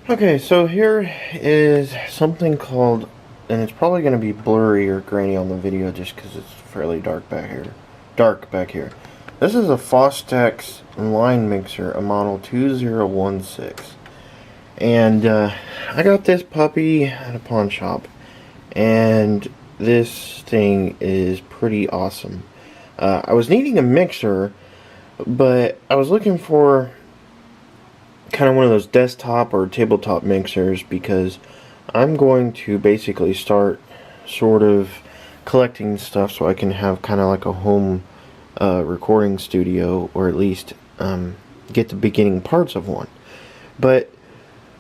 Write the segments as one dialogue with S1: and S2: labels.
S1: Okay, so here is something called, and it's probably going to be blurry or grainy on the video just because it's fairly dark back here. This is a Fostex line mixer, a model 2016. And I got this puppy at a pawn shop. And this thing is pretty awesome. I was needing a mixer, but I was looking for kind of one of those desktop or tabletop mixers because I'm going to basically start sort of collecting stuff so I can have kind of like a home recording studio, or at least get the beginning parts of one. But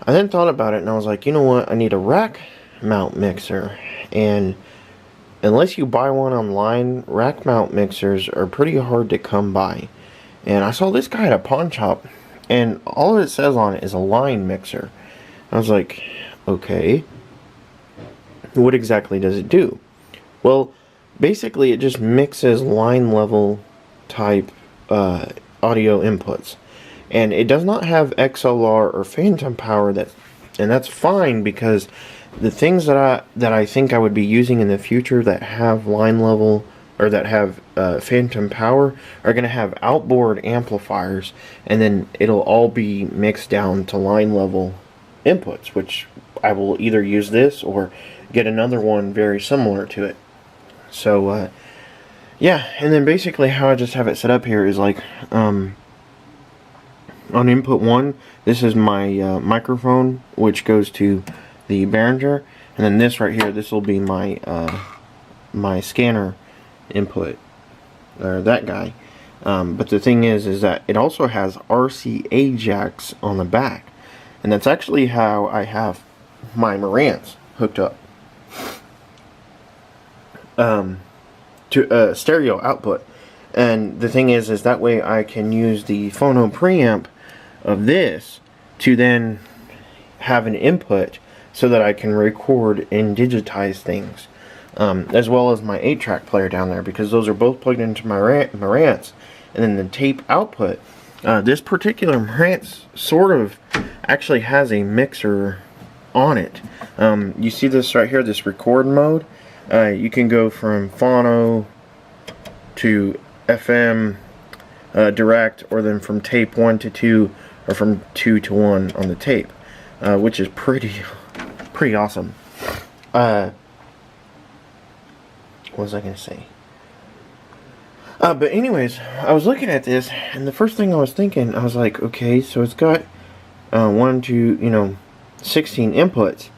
S1: I then thought about it and I was like, you know what, I need a rack mount mixer, and unless you buy one online, rack mount mixers are pretty hard to come by. And I saw this guy at a pawn shop, and all it says on it is a line mixer. I was like, okay, what exactly does it do? Well, basically it just mixes line level type audio inputs. And it does not have XLR or phantom power, and that's fine, because the things that I think I would be using in the future that have line level or that have phantom power are going to have outboard amplifiers, and then it'll all be mixed down to line level inputs, which I will either use this or get another one very similar to it. So yeah, and then basically how I just have it set up here is like on input 1, this is my microphone, which goes to the Behringer, and then this right here, this will be my my scanner input, or that guy. But the thing is that it also has RCA jacks on the back, and that's actually how I have my Marantz hooked up to stereo output. And the thing is that way I can use the phono preamp of this to then have an input so that I can record and digitize things, as well as my 8-track player down there, because those are both plugged into my Marantz. And then the tape output, this particular Marantz sort of actually has a mixer on it. You see this right here, this record mode. You can go from phono to FM direct, or then from tape 1 to 2, or from 2 to 1 on the tape, which is pretty awesome. What was I gonna say? But anyways, I was looking at this, and the first thing I was thinking, I was like, okay, so it's got 1 to 16 inputs,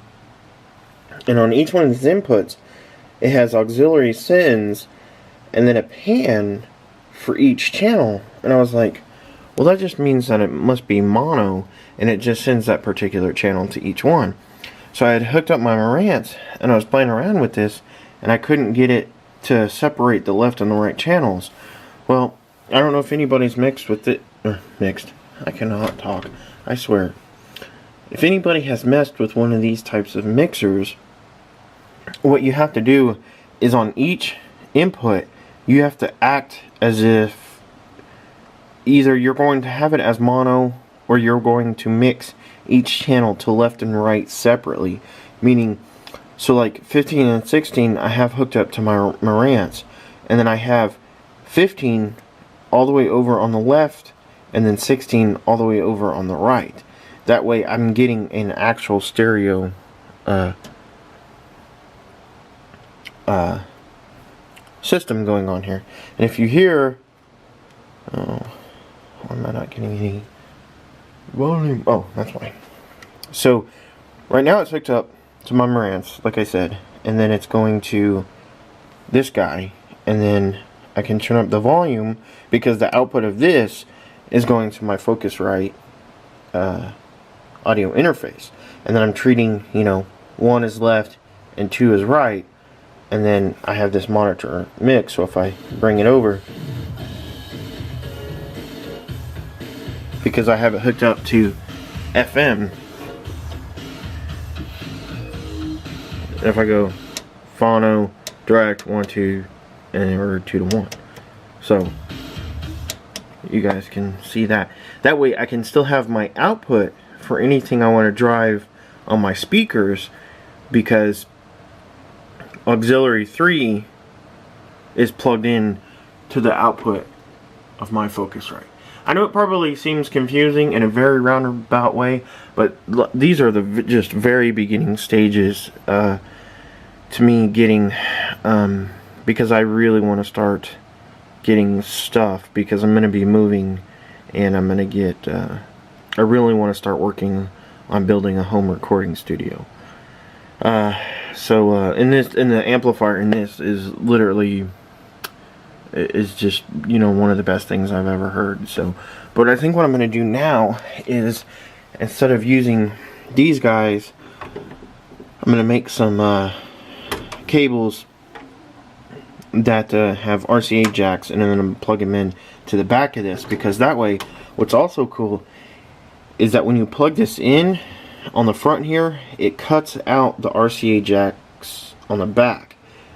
S1: and on each one of these inputs, it has auxiliary sends, and then a pan for each channel. And I was like, well, that just means that it must be mono, and it just sends that particular channel to each one. So I had hooked up my Marantz, and I was playing around with this, and I couldn't get it to separate the left and the right channels. Well, I don't know if anybody's mixed with it, mixed, I cannot talk, I swear. If anybody has messed with one of these types of mixers, what you have to do is on each input, you have to act as if either you're going to have it as mono, or you're going to mix each channel to left and right separately. Meaning, so like 15 and 16 I have hooked up to my Marantz, and then I have 15 all the way over on the left, and then 16 all the way over on the right. That way I'm getting an actual stereo system going on here. And if you hear, why am I not getting any volume? Oh, that's why. So right now it's hooked up to my Marantz, like I said, and then it's going to this guy, and then I can turn up the volume because the output of this is going to my Focusrite audio interface, and then I'm treating 1 is left and 2 is right, and then I have this monitor mix. So if I bring it over, because I have it hooked up to FM, if I go phono direct 1 2 and or 2 to 1, so you guys can see that. That way I can still have my output for anything I want to drive on my speakers, because auxiliary 3 is plugged in to the output of my Focusrite. I know it probably seems confusing in a very roundabout way, but these are the just very beginning stages to me getting, because I really want to start getting stuff, because I'm going to be moving, and I'm going to get, I really want to start working on building a home recording studio. In the amplifier in this is literally, is just, you know, one of the best things I've ever heard. So, but I think what I'm going to do now is, instead of using these guys, I'm going to make some cables that have RCA jacks, and then I'm going to plug them in to the back of this, because that way, what's also cool is that when you plug this in on the front here, it cuts out the RCA jacks on the back.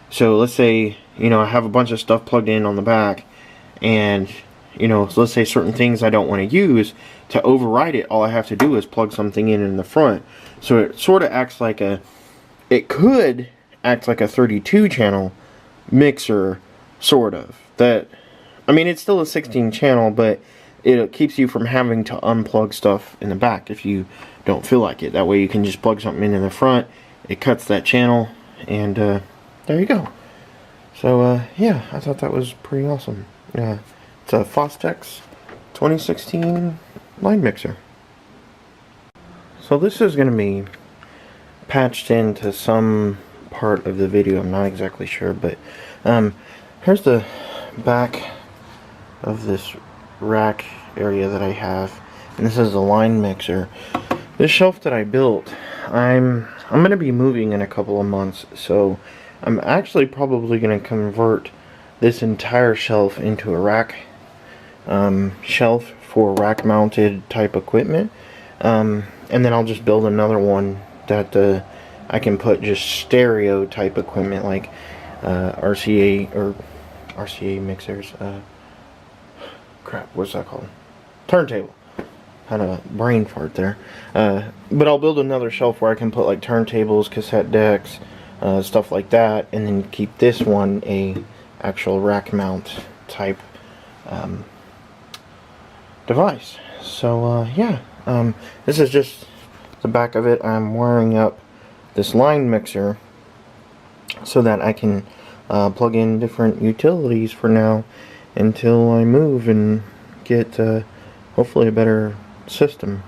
S1: So let's say, you know, I have a bunch of stuff plugged in on the back, and, you know, so let's say certain things I don't want to use, to override it, all I have to do is plug something in the front. So it sort of acts like a, it could act like a 32 channel mixer, sort of. That, I mean, it's still a 16 channel, but it keeps you from having to unplug stuff in the back if you don't feel like it. That way you can just plug something in the front, it cuts that channel, and there you go. So yeah, I thought that was pretty awesome. It's a Fostex 2016 line mixer. So this is going to be patched into some part of the video, I'm not exactly sure, but here's the back of this rack area that I have, and this is the line mixer. This shelf that I built, I'm going to be moving in a couple of months, so I'm actually probably going to convert this entire shelf into a rack shelf for rack mounted type equipment, and then I'll just build another one that I can put just stereo type equipment, like RCA mixers, crap, what's that called? Turntable. Kind of a brain fart there. But I'll build another shelf where I can put like turntables, cassette decks, stuff like that, and then keep this one a actual rack mount type device. So yeah, this is just the back of it. I'm wiring up this line mixer so that I can plug in different utilities for now until I move and get hopefully a better system.